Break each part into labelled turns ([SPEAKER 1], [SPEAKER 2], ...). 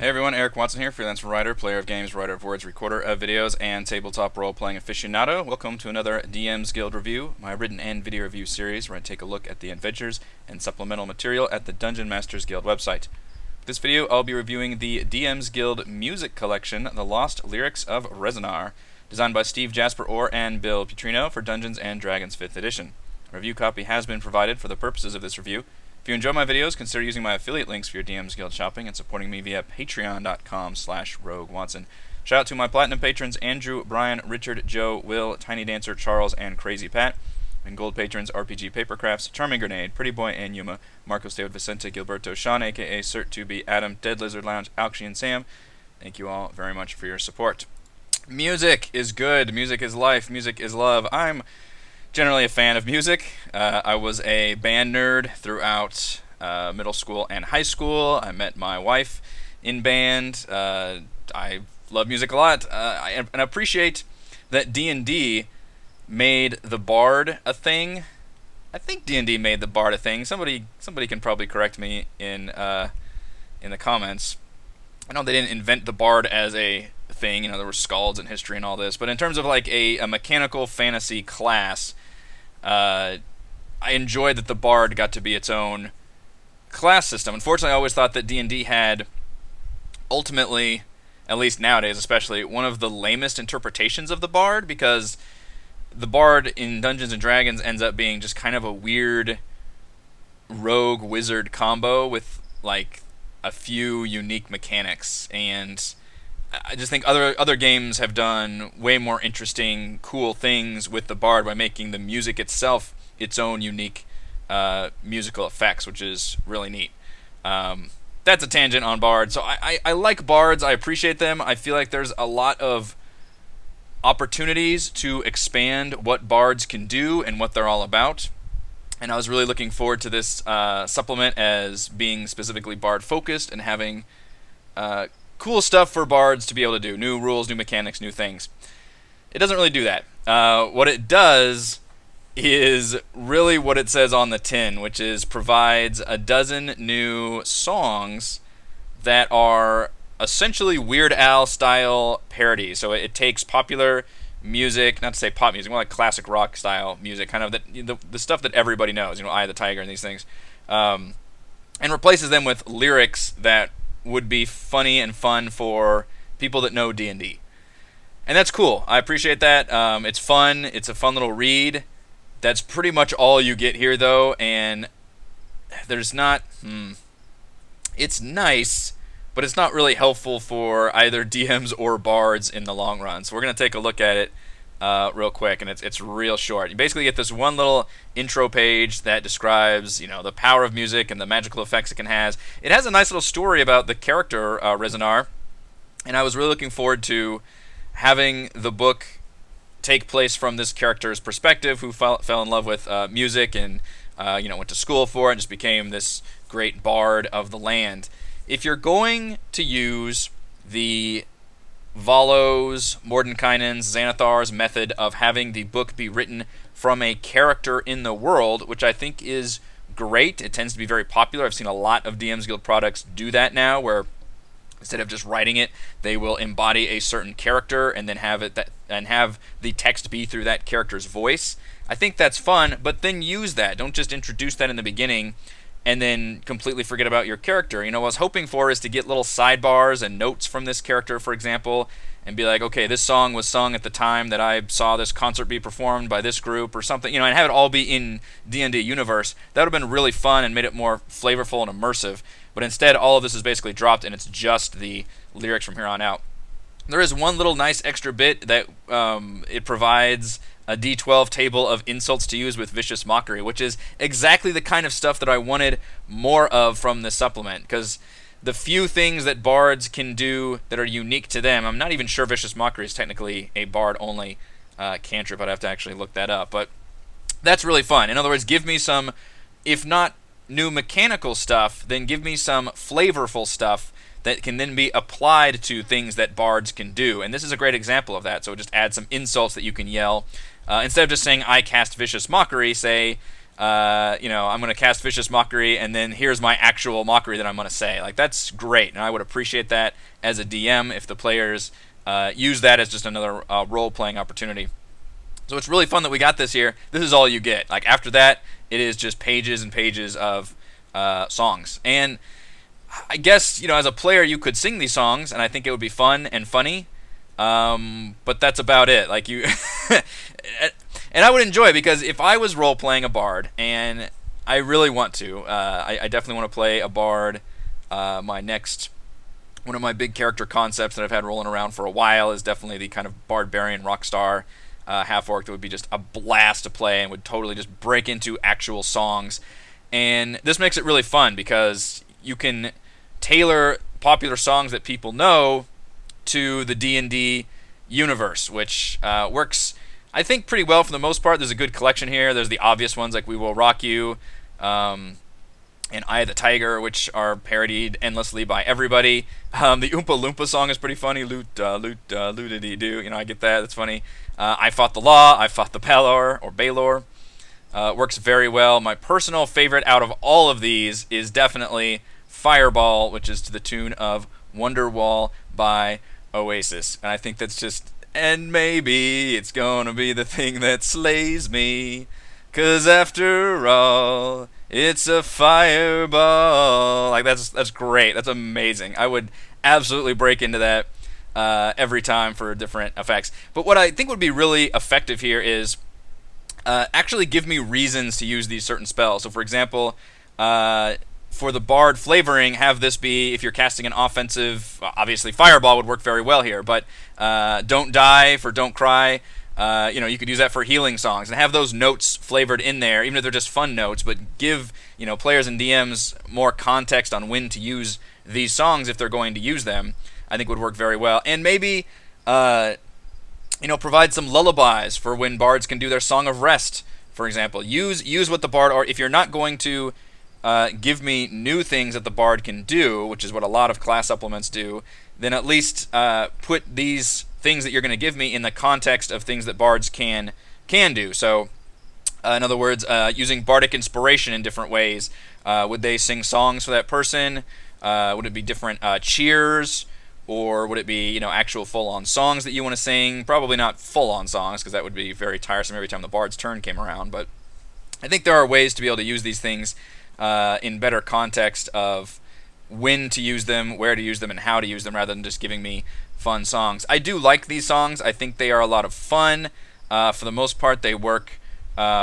[SPEAKER 1] Hey everyone, Eric Watson here, freelance writer, player of games, writer of words, recorder of videos, and tabletop role-playing aficionado. Welcome to another DM's Guild review, my written and video review series where I take a look at the adventures and supplemental material at the Dungeon Masters Guild website. This video, I'll be reviewing the DM's Guild music collection, The Lost Lyrics of Rezinar, designed by Steve Jaspor and Bill Putrino for Dungeons & Dragons 5th edition. A review copy has been provided for the purposes of this review. If you enjoy my videos, consider using my affiliate links for your DM's Guild shopping and supporting me via patreon.com/roguewatson. Shout out to my platinum patrons Andrew, Brian, Richard, Joe, Will, Tiny Dancer, Charles, and Crazy Pat. And gold patrons RPG Papercrafts, Charming Grenade, Pretty Boy, and Yuma, Marcos David Vicente, Gilberto, Sean, aka Cert2B, Adam, Dead Lizard Lounge, Alkshy, and Sam. Thank you all very much for your support. Music is good. Music is life. Music is love. I'm generally a fan of music. I was a band nerd throughout middle school and high school. I met my wife in band. I love music a lot. And appreciate that D&D made the bard a thing. I think D&D made the bard a thing. Somebody can probably correct me in the comments. I know they didn't invent the bard as a thing. There were skalds in history and all this. But in terms of like a mechanical fantasy class, I enjoyed that the bard got to be its own class system. Unfortunately, I always thought that D&D had ultimately, at least nowadays especially, one of the lamest interpretations of the bard, because the bard in Dungeons & Dragons ends up being just kind of a weird rogue wizard combo with like a few unique mechanics, and I just think other games have done way more interesting, cool things with the bard by making the music itself its own unique musical effects, which is really neat. That's a tangent on bards. So I like bards. I appreciate them. I feel like there's a lot of opportunities to expand what bards can do and what they're all about. And I was really looking forward to this supplement as being specifically bard focused and having cool stuff for bards to be able to do. New rules, new mechanics, new things. It doesn't really do that. What it does is really what it says on the tin, which is provides a dozen new songs that are essentially Weird Al style parodies. So it takes popular music, not to say pop music, more like classic rock style music, kind of the stuff that everybody knows, Eye of the Tiger and these things, and replaces them with lyrics that would be funny and fun for people that know D&D. And that's cool. I appreciate that. It's fun. It's a fun little read. That's pretty much all you get here, though, and there's not... It's nice, but it's not really helpful for either DMs or bards in the long run. So we're going to take a look at it real quick, and it's real short. You basically get this one little intro page that describes, the power of music and the magical effects it can have. It has a nice little story about the character Rezinar, and I was really looking forward to having the book take place from this character's perspective, who fell in love with music and went to school for it and just became this great bard of the land. If you're going to use the Valos, Mordenkainen's, Xanathar's method of having the book be written from a character in the world, which I think is great. It tends to be very popular. I've seen a lot of DM's Guild products do that now, where instead of just writing it, they will embody a certain character and then have the text be through that character's voice. I think that's fun, but then use that. Don't just introduce that in the beginning and then completely forget about your character. What I was hoping for is to get little sidebars and notes from this character, for example, and be like, okay, this song was sung at the time that I saw this concert be performed by this group or something, and have it all be in D&D universe. That would have been really fun and made it more flavorful and immersive. But instead, all of this is basically dropped, and it's just the lyrics from here on out. There is one little nice extra bit that it provides a D12 table of insults to use with vicious mockery, which is exactly the kind of stuff that I wanted more of from this supplement, because the few things that bards can do that are unique to them, I'm not even sure vicious mockery is technically a bard-only cantrip. I'd have to actually look that up, but that's really fun. In other words, give me some, if not new mechanical stuff, then give me some flavorful stuff that can then be applied to things that bards can do. And this is a great example of that. So just add some insults that you can yell. Instead of just saying, I cast vicious mockery, say, I'm going to cast Vicious Mockery, and then here's my actual mockery that I'm going to say. Like, that's great, and I would appreciate that as a DM if the players use that as just another role-playing opportunity. So it's really fun that we got this here. This is all you get. Like, after that, it is just pages and pages of songs. And I guess, as a player, you could sing these songs, and I think it would be fun and funny. But that's about it. Like, you... And I would enjoy it, because if I was role-playing a bard, and I really want to, I definitely want to play a bard. One of my big character concepts that I've had rolling around for a while is definitely the kind of barbarian rockstar half-orc that would be just a blast to play and would totally just break into actual songs. And this makes it really fun, because you can tailor popular songs that people know to the D&D universe, which works, I think, pretty well for the most part. There's a good collection here. There's the obvious ones like We Will Rock You and Eye of the Tiger, which are parodied endlessly by everybody. The Oompa Loompa song is pretty funny. Loot-a-dee-doo. I get that. That's funny. I Fought the Law. I Fought the Balor. Works very well. My personal favorite out of all of these is definitely Fireball, which is to the tune of Wonderwall by Oasis. And I think that's just... And maybe it's gonna be the thing that slays me, 'cause after all, it's a fireball. Like, that's great. That's amazing. I would absolutely break into that every time for different effects. But what I think would be really effective here is actually give me reasons to use these certain spells. So, for example, for the bard flavoring, have this be, if you're casting an offensive, obviously Fireball would work very well here, but Don't Die for Don't Cry, you could use that for healing songs, and have those notes flavored in there, even if they're just fun notes, but give, players and DMs more context on when to use these songs if they're going to use them. I think would work very well. And maybe, provide some lullabies for when bards can do their Song of Rest, for example. Use what the bard, or if you're not going to give me new things that the bard can do, which is what a lot of class supplements do, then at least put these things that you're going to give me in the context of things that bards can do. So, in other words, using bardic inspiration in different ways. Would they sing songs for that person? Would it be different cheers? Or would it be, actual full-on songs that you want to sing? Probably not full-on songs, because that would be very tiresome every time the bard's turn came around. But I think there are ways to be able to use these things in better context of when to use them, where to use them, and how to use them, rather than just giving me fun songs. I do like these songs. I think they are a lot of fun. For the most part, they work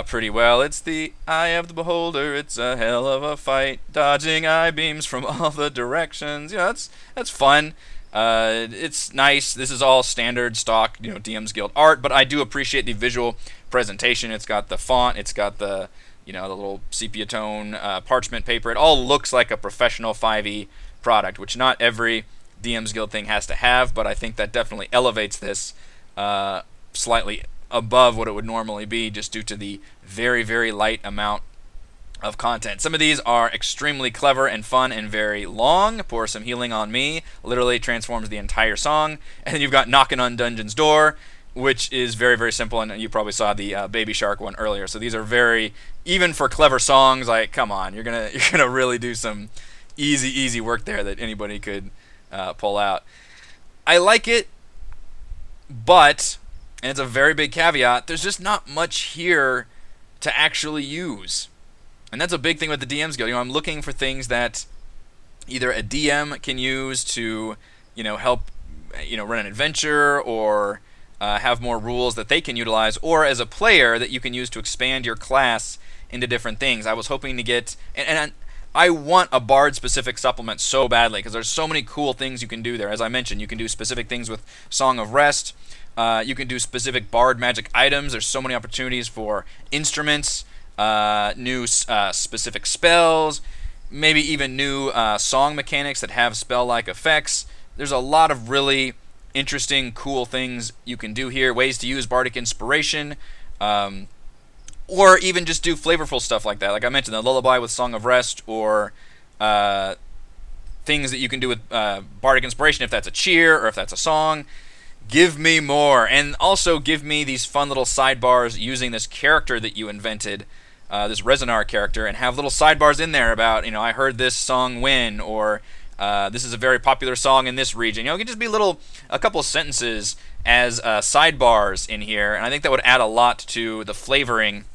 [SPEAKER 1] pretty well. It's the Eye of the Beholder, it's a hell of a fight, dodging eye beams from all the directions. That's fun. It's nice. This is all standard stock, DM's Guild art, but I do appreciate the visual presentation. It's got the font, it's got the the little sepia tone parchment paper. It all looks like a professional 5e product, which not every DM's Guild thing has to have, but I think that definitely elevates this slightly above what it would normally be, just due to the very, very light amount of content. Some of these are extremely clever and fun and very long. Pour Some Healing on Me literally transforms the entire song. And then you've got Knockin' on Dungeon's Door, which is very, very simple, and you probably saw the Baby Shark one earlier. So these are very, even for clever songs, like, come on, you're gonna really do some easy work there that anybody could pull out. I like it, but, and it's a very big caveat, there's just not much here to actually use. And that's a big thing with the DM's Guild. I'm looking for things that either a DM can use to, help, run an adventure, or have more rules that they can utilize, or as a player that you can use to expand your class into different things. I was hoping to get, and I want a bard-specific supplement so badly, because there's so many cool things you can do there. As I mentioned, you can do specific things with Song of Rest. You can do specific bard magic items. There's so many opportunities for instruments, new specific spells, maybe even new song mechanics that have spell-like effects. There's a lot of really interesting, cool things you can do here. Ways to use bardic inspiration, or even just do flavorful stuff like that. Like I mentioned, the lullaby with Song of Rest, or things that you can do with bardic inspiration if that's a cheer or if that's a song. Give me more, and also give me these fun little sidebars using this character that you invented this Rezinar character and have little sidebars in there about, I heard this song when, or this is a very popular song in this region. It could just be a couple sentences as sidebars in here, and I think that would add a lot to the flavoring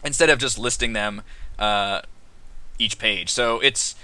[SPEAKER 1] instead of just listing them each page. So it's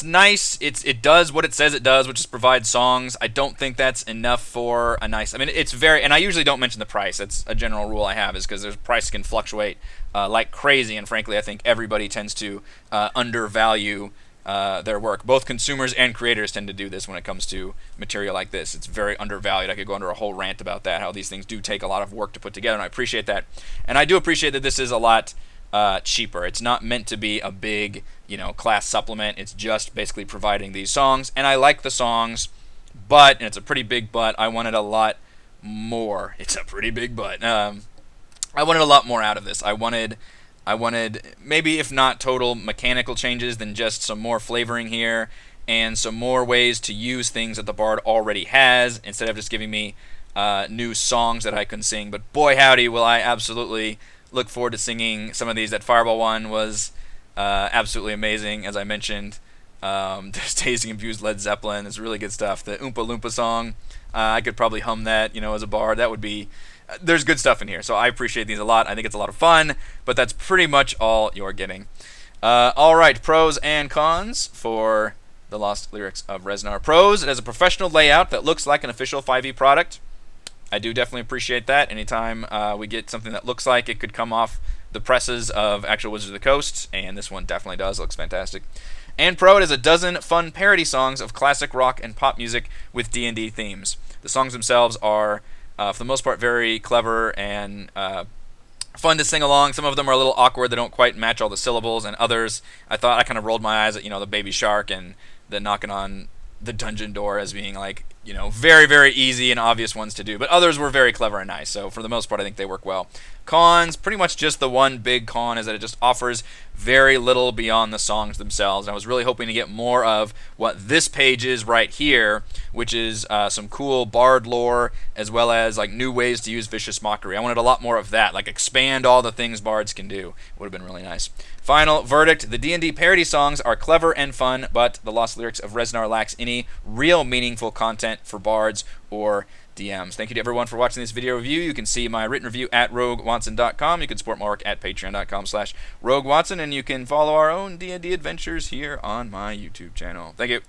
[SPEAKER 1] nice. It does what it says it does, which is provide songs. I don't think that's enough for a nice. I mean, it's very. And I usually don't mention the price. That's a general rule I have, is because the price can fluctuate like crazy. And frankly, I think everybody tends to undervalue their work. Both consumers and creators tend to do this when it comes to material like this. It's very undervalued. I could go under a whole rant about that, how these things do take a lot of work to put together, and I appreciate that. And I do appreciate that this is a lot cheaper. It's not meant to be a big, class supplement. It's just basically providing these songs, and I like the songs, and it's a pretty big but, I wanted a lot more. It's a pretty big but. I wanted a lot more out of this. I wanted maybe, if not total mechanical changes, then just some more flavoring here and some more ways to use things that the Bard already has instead of just giving me new songs that I can sing. But boy howdy, will I absolutely look forward to singing some of these. That Fireball one was absolutely amazing, as I mentioned. There's Dazing Infused Led Zeppelin. It's really good stuff. The Oompa Loompa song, I could probably hum that, as a Bard. That would be... There's good stuff in here, so I appreciate these a lot. I think it's a lot of fun, but that's pretty much all you're getting. Alright, pros and cons for the Lost Lyrics of Rezinar. Pros: it has a professional layout that looks like an official 5e product. I do definitely appreciate that. Anytime we get something that looks like it could come off the presses of actual Wizards of the Coast, and this one definitely does. It looks fantastic. And pro: it has a dozen fun parody songs of classic rock and pop music with D&D themes. The songs themselves are, for the most part, very clever and fun to sing along. Some of them are a little awkward. They don't quite match all the syllables, and others, I kind of rolled my eyes at, the Baby Shark and the knocking on the dungeon door as being very, very easy and obvious ones to do. But others were very clever and nice. So for the most part, I think they work well. Cons: pretty much just the one big con is that it just offers very little beyond the songs themselves. And I was really hoping to get more of what this page is right here, which is some cool Bard lore, as well as new ways to use Vicious Mockery. I wanted a lot more of that, expand all the things Bards can do. Would have been really nice. Final verdict: the D&D parody songs are clever and fun, but the Lost Lyrics of Rezinar lacks any real meaningful content for Bards or DMs. Thank you to everyone for watching this video review. You can see my written review at roguewatson.com. You can support my work at patreon.com/roguewatson, and you can follow our own D&D adventures here on my YouTube channel. Thank you.